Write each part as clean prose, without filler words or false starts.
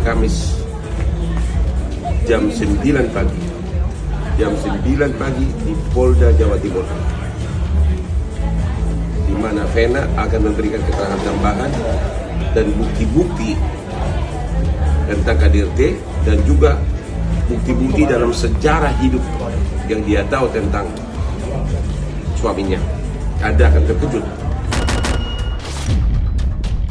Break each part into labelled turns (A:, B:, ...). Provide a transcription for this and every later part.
A: Kamis jam 9 pagi. Jam 9 pagi di Polda Jawa Timur, di mana Vena akan memberikan keterangan tambahan dan bukti-bukti tentang KDRT dan juga bukti-bukti dalam sejarah hidup yang dia tahu tentang suaminya. Anda akan terkejut.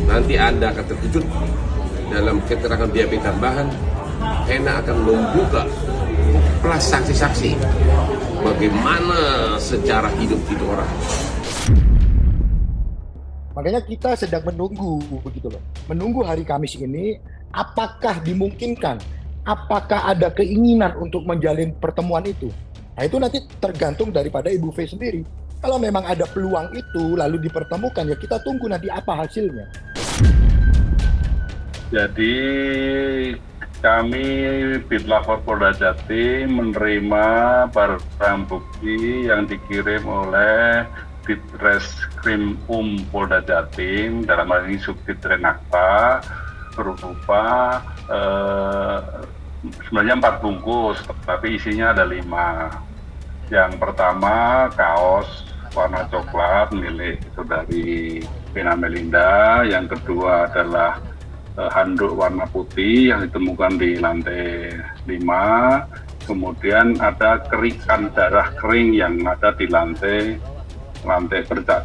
A: Nanti Anda akan terkejut dalam keterangan BAP tambahan. Vena akan membuka plus saksi-saksi bagaimana sejarah hidup itu orang.
B: Makanya kita sedang menunggu begitu loh. Menunggu hari Kamis ini, apakah dimungkinkan, apakah ada keinginan untuk menjalin pertemuan itu. Nah itu nanti tergantung daripada Ibu V sendiri. Kalau memang ada peluang itu lalu dipertemukan, ya kita tunggu nanti apa hasilnya.
C: Jadi kami Bitlapor Polda Jatim menerima barang bukti yang dikirim oleh Ditreskrim Polda Jatim, dalam hal ini Subdit Renakta, berupa sebenarnya 4 bungkus, tapi isinya ada 5. Yang pertama kaos warna coklat milik saudari Vena Melinda, yang kedua adalah handuk warna putih yang ditemukan di lantai 5, kemudian ada kerikan darah kering yang ada di lantai bercak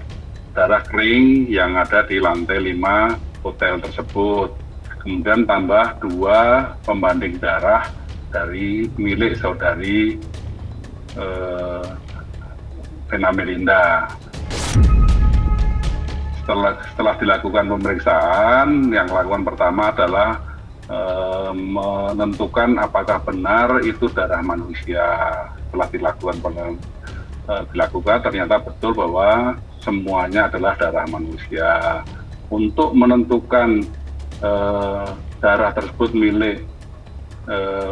C: darah kering yang ada di lantai 5 hotel tersebut. Kemudian tambah 2 pembanding darah dari milik saudari Vena Melinda. Setelah dilakukan pemeriksaan, yang lakukan pertama adalah menentukan apakah benar itu darah manusia. Setelah dilakukan ternyata betul bahwa semuanya adalah darah manusia. Untuk menentukan darah tersebut milik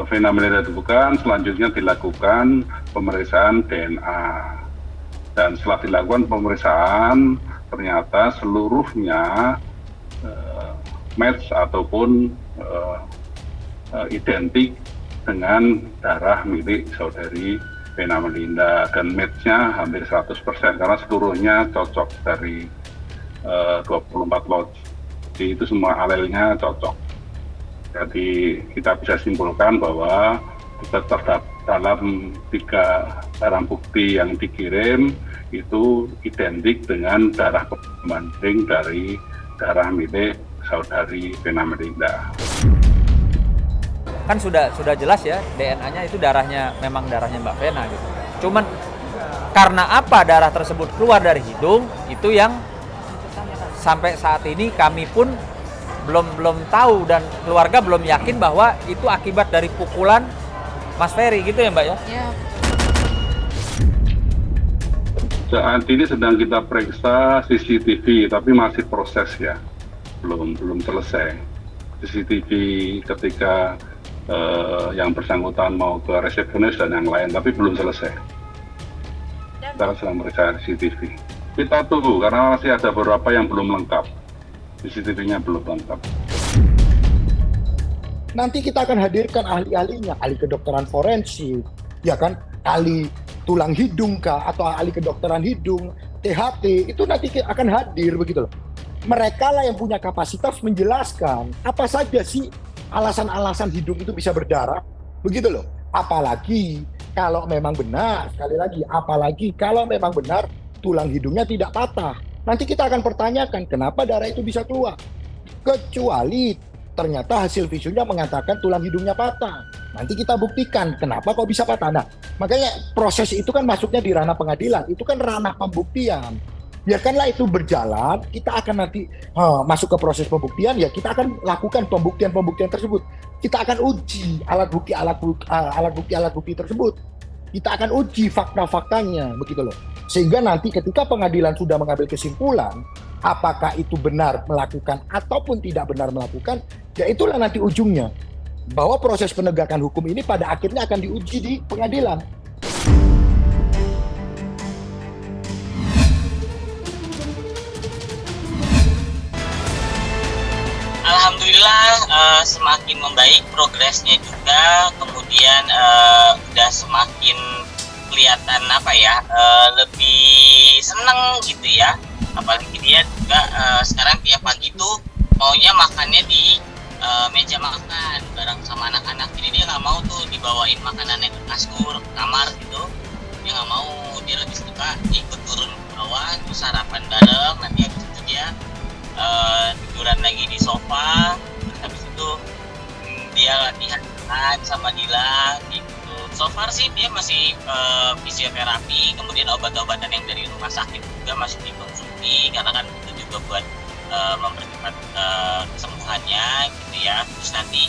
C: Vena Melinda itu bukan, selanjutnya dilakukan pemeriksaan DNA. Dan setelah dilakukan pemeriksaan, ternyata seluruhnya match ataupun identik dengan darah milik saudari Vena Melinda, dan match-nya hampir 100% karena seluruhnya cocok dari 24 lot. Jadi itu semua alelnya cocok. Jadi kita bisa simpulkan bahwa terdapat dalam 3 barang bukti yang dikirim itu identik dengan darah pembanding dari darah milik saudari Vena Melinda.
D: Kan sudah jelas ya, DNA-nya itu memang darahnya Mbak Vena gitu. Cuman karena apa darah tersebut keluar dari hidung, itu yang sampai saat ini kami pun belum tahu dan keluarga belum yakin bahwa itu akibat dari pukulan Mas Ferry gitu ya Mbak ya? Iya.
C: Saat ini sedang kita periksa CCTV, tapi masih proses ya, belum selesai. CCTV ketika yang bersangkutan mau ke resepsionis dan yang lain, tapi belum selesai. Kita sedang periksa CCTV. Kita tunggu karena masih ada beberapa yang belum lengkap. CCTV-nya belum lengkap.
B: Nanti kita akan hadirkan ahli-ahlinya, ahli kedokteran forensik, ya kan, ahli tulang hidung kah, atau ahli kedokteran hidung, THT, itu nanti akan hadir begitu loh. Mereka lah yang punya kapasitas menjelaskan apa saja sih alasan-alasan hidung itu bisa berdarah, begitu loh. Apalagi kalau memang benar, sekali lagi, apalagi kalau memang benar tulang hidungnya tidak patah. Nanti kita akan pertanyakan kenapa darah itu bisa keluar. Kecuali ternyata hasil visumnya mengatakan tulang hidungnya patah. Nanti kita buktikan kenapa kok bisa patah. Nah, makanya proses itu kan masuknya di ranah pengadilan. Itu kan ranah pembuktian. Biarkanlah itu berjalan, kita akan nanti masuk ke proses pembuktian, ya kita akan lakukan pembuktian tersebut. Kita akan uji alat bukti tersebut. Kita akan uji fakta-faktanya, begitu loh. Sehingga nanti ketika pengadilan sudah mengambil kesimpulan, apakah itu benar melakukan ataupun tidak benar melakukan, ya itulah nanti ujungnya. Bahwa proses penegakan hukum ini pada akhirnya akan diuji di pengadilan.
E: Alhamdulillah semakin membaik progresnya juga, kemudian udah semakin kelihatan lebih seneng gitu ya. Apalagi dia juga sekarang tiap pagi tuh maunya makannya di meja makan bareng sama anak-anak. Jadi dia nggak mau tuh dibawain makanannya ke kasur, ke kamar gitu. Dia nggak mau, dia lebih suka ikut turun ke bawah, terus sarapan bareng. Nanti habis itu dia tiduran lagi di sofa. Terus habis itu dia latihan sama Dila gitu. So far sih dia masih fisioterapi, kemudian obat-obatan yang dari rumah sakit juga masih dikonsumsi karena kan itu juga buat mempercepat kesembuhannya gitu ya. Terus nanti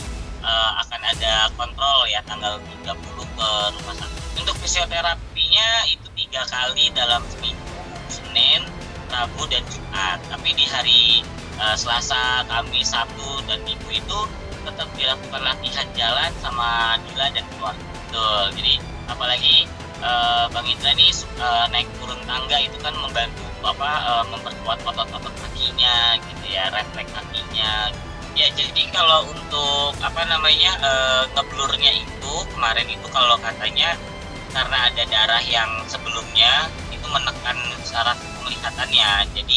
E: akan ada kontrol ya tanggal 30 ke rumah sakit. Untuk fisioterapinya itu 3 kali dalam seminggu, Senin, Rabu, dan Jumat. Tapi di hari Selasa, Kamis, Sabtu, dan Minggu itu tetap dilakukan latihan jalan sama Dila dan keluarga. Betul. Jadi apalagi Bang Indra nih naik turun tangga itu kan membantu memperkuat otot-otot kakinya gitu ya, refleks kakinya. Ya jadi kalau untuk ngeblurnya itu kemarin itu kalau katanya karena ada darah yang sebelumnya itu menekan saraf penglihatannya, jadi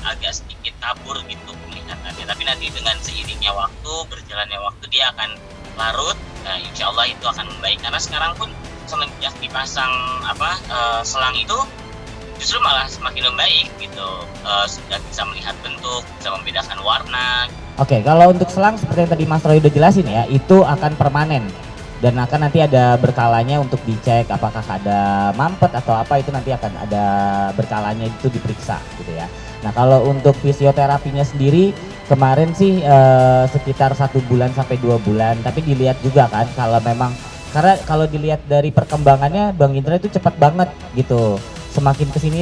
E: agak sedikit kabur gitu penglihatannya. Tapi nanti dengan seiringnya waktu, berjalannya waktu dia akan larut. Insya Allah itu akan membaik karena sekarang pun semenjak dipasang selang itu justru malah semakin membaik gitu. Sudah bisa melihat bentuk, bisa membedakan warna.
F: Oke, kalau untuk selang seperti yang tadi Mas Roy udah jelasin ya, itu akan permanen dan akan nanti ada berkalanya untuk dicek apakah ada mampet atau apa, itu nanti akan ada berkalanya itu diperiksa gitu ya. Nah kalau untuk fisioterapinya sendiri kemarin sih sekitar 1 bulan sampai 2 bulan, tapi dilihat juga kan kalau memang, karena kalau dilihat dari perkembangannya Bang Indra itu cepat banget gitu, semakin kesini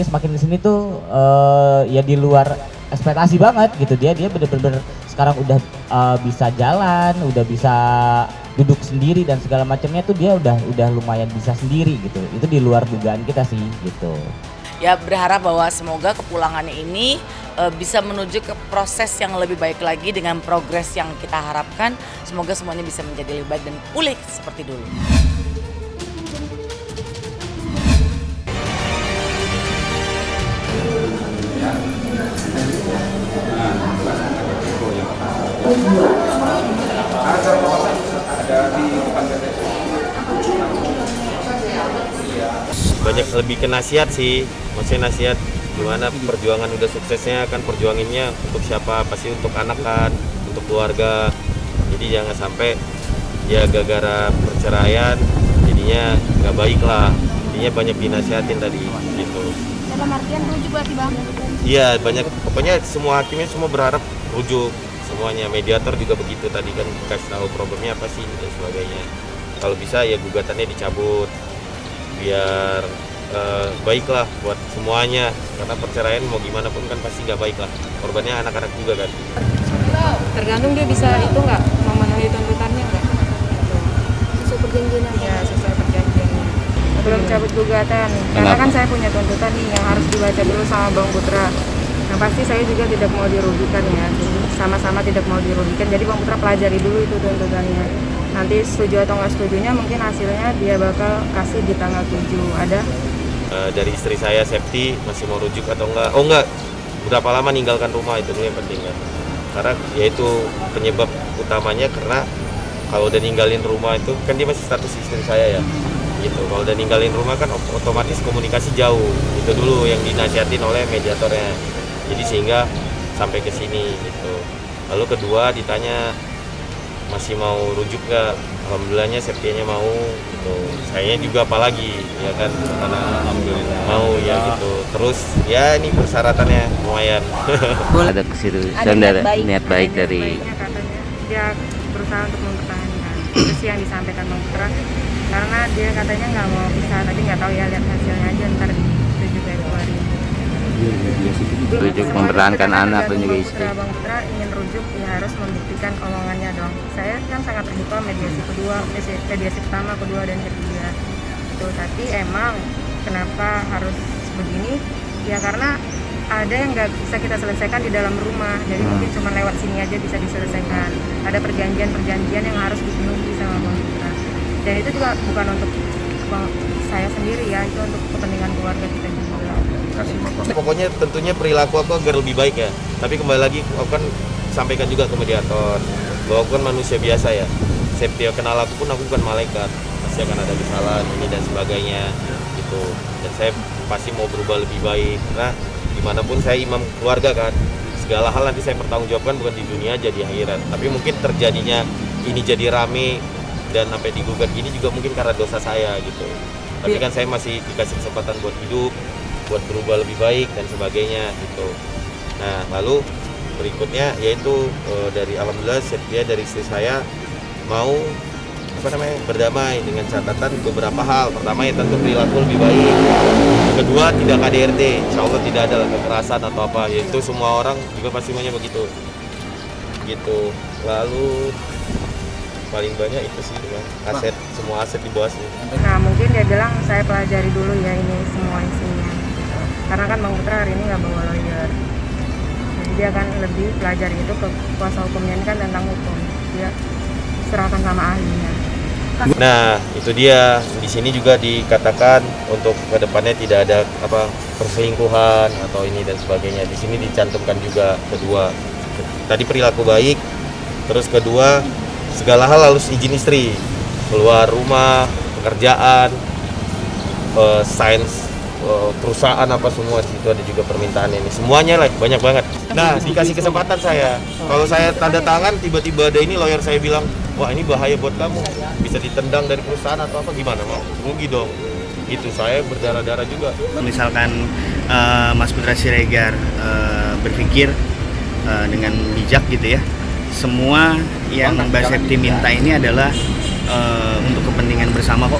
F: tuh ya di luar ekspektasi banget gitu. Dia bener-bener sekarang udah bisa jalan, udah bisa duduk sendiri dan segala macamnya tuh dia udah lumayan bisa sendiri gitu. Itu di luar dugaan kita sih gitu.
G: Ya berharap bahwa semoga kepulangannya ini bisa menuju ke proses yang lebih baik lagi dengan progres yang kita harapkan. Semoga semuanya bisa menjadi lebih baik dan pulih seperti dulu.
H: Banyak lebih ke nasihat sih, maksudnya nasihat gimana perjuangan udah suksesnya kan, perjuanginnya untuk siapa, pasti untuk anak kan, untuk keluarga. Jadi jangan sampai ya gara-gara perceraian jadinya nggak baik lah. Intinya banyak dinasihatin tadi gitu.
I: Dalam artian rujuk berarti Bang?
H: Iya banyak, pokoknya semua hakimnya semua berharap rujuk semuanya. Mediator juga begitu tadi kan, kasih tahu problemnya apa sih dan sebagainya. Kalau bisa ya gugatannya dicabut biar baiklah buat semuanya, karena perceraian mau gimana pun kan pasti nggak baik lah, korbannya anak-anak juga kan.
I: Tergantung dia bisa itu nggak memenuhi tuntutannya nggak? Sesuai perjanjian? Iya sesuai perjanjiannya. Belum cabut gugatan, karena kan saya punya tuntutan nih yang harus dibaca dulu sama Bang Putra. Nah pasti saya juga tidak mau dirugikan ya, sama-sama tidak mau dirugikan. Jadi Bang Putra pelajari dulu itu tuntutannya. Nanti setuju atau nggak setujunya mungkin hasilnya dia bakal kasih di tanggal 7 ada.
H: Dari istri saya Septi masih mau rujuk atau enggak? Oh enggak, berapa lama ninggalkan rumah itu dulu yang penting kan. Karena yaitu penyebab utamanya, karena kalau udah ninggalin rumah itu kan dia masih status istri saya ya. Gitu. Kalau udah ninggalin rumah kan otomatis komunikasi jauh. Itu dulu yang dinasihatin oleh mediatornya. Jadi sehingga sampai ke sini gitu. Lalu kedua ditanya masih mau rujuk nggak? Alhamdulillahnya Septianya mau gitu. Sayanya juga apalagi ya kan, karena alhamdulillah mau ya gitu. Terus ya ini persyaratannya lumayan.
J: Ada niat baik dari
I: katanya dia berusaha untuk mempertahankan. Itu sih yang disampaikan Bang Putra. Karena dia katanya nggak mau pisah, tapi nggak tahu ya, lihat hasilnya aja ntar di 7 Februari.
J: rujuk mempertahankan anak dan juga istri.
I: Bang Putra ingin rujuk ya harus membuktikan omongannya dong. Saya kan sangat terbuka mediasi kedua, mediasi pertama, kedua dan ketiga. Itu tapi emang kenapa harus begini? Ya karena ada yang nggak bisa kita selesaikan di dalam rumah, jadi mungkin cuma lewat sini aja bisa diselesaikan. Ada perjanjian-perjanjian yang harus dipenuhi sama Bang Putra, dan itu juga bukan untuk saya sendiri ya, itu untuk kepentingan keluarga kita juga.
H: Pokoknya tentunya perilaku aku agar lebih baik ya. Tapi kembali lagi aku kan sampaikan juga ke mediator bahwa aku kan manusia biasa ya. Septi kenal aku pun aku bukan malaikat. Pasti akan ada kesalahan ini dan sebagainya gitu. Dan saya pasti mau berubah lebih baik karena dimanapun saya imam keluarga kan. Segala hal nanti saya pertanggungjawabkan bukan di dunia aja, di akhirat. Tapi mungkin terjadinya ini jadi rame dan sampai digugat gini juga mungkin karena dosa saya gitu. Tapi kan saya masih dikasih kesempatan buat hidup, buat berubah lebih baik dan sebagainya gitu. Nah lalu berikutnya yaitu dari alhamdulillah setia dari istri saya mau berdamai dengan catatan beberapa hal. Pertama ya tentu perilaku lebih baik. Kedua tidak KDRT, insya Allah tidak ada kekerasan atau apa. Yaitu semua orang juga pasti maunya begitu. Gitu. Lalu paling banyak itu sih dengan aset, semua aset di bawah sini.
I: Nah mungkin dia bilang saya pelajari dulu ya ini semua isinya, karena kan Bang Putra hari ini nggak bawa lawyer, jadi dia kan lebih pelajari itu ke kuasa hukumnya, ini kan tentang hukum, dia serahkan sama ahlinya.
H: Nah itu dia, di sini juga dikatakan untuk kedepannya tidak ada perselingkuhan atau ini dan sebagainya. Di sini dicantumkan juga kedua, tadi perilaku baik, terus kedua segala hal harus izin istri, keluar rumah, pekerjaan, sains, perusahaan apa semua di situ ada juga permintaan ini. Semuanya lah banyak banget. Nah, dikasih kesempatan saya. Kalau saya tanda tangan tiba-tiba ada ini lawyer saya bilang, "Wah, ini bahaya buat kamu. Bisa ditendang dari perusahaan atau apa gimana? Mau rugi dong." Gitu, saya berdarah-darah juga.
K: Misalkan Mas Putra Siregar berpikir dengan bijak gitu ya. Semua yang Mbak Septi minta ini adalah untuk kepentingan bersama kok,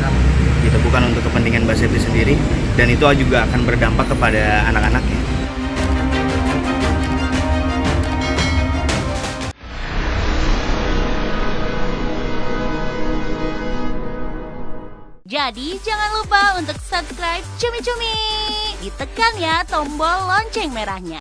K: gitu, bukan untuk kepentingan Mbak Septi sendiri, dan itu juga akan berdampak kepada anak-anaknya.
L: Jadi jangan lupa untuk subscribe Cumi Cumi. Ditekan ya tombol lonceng merahnya.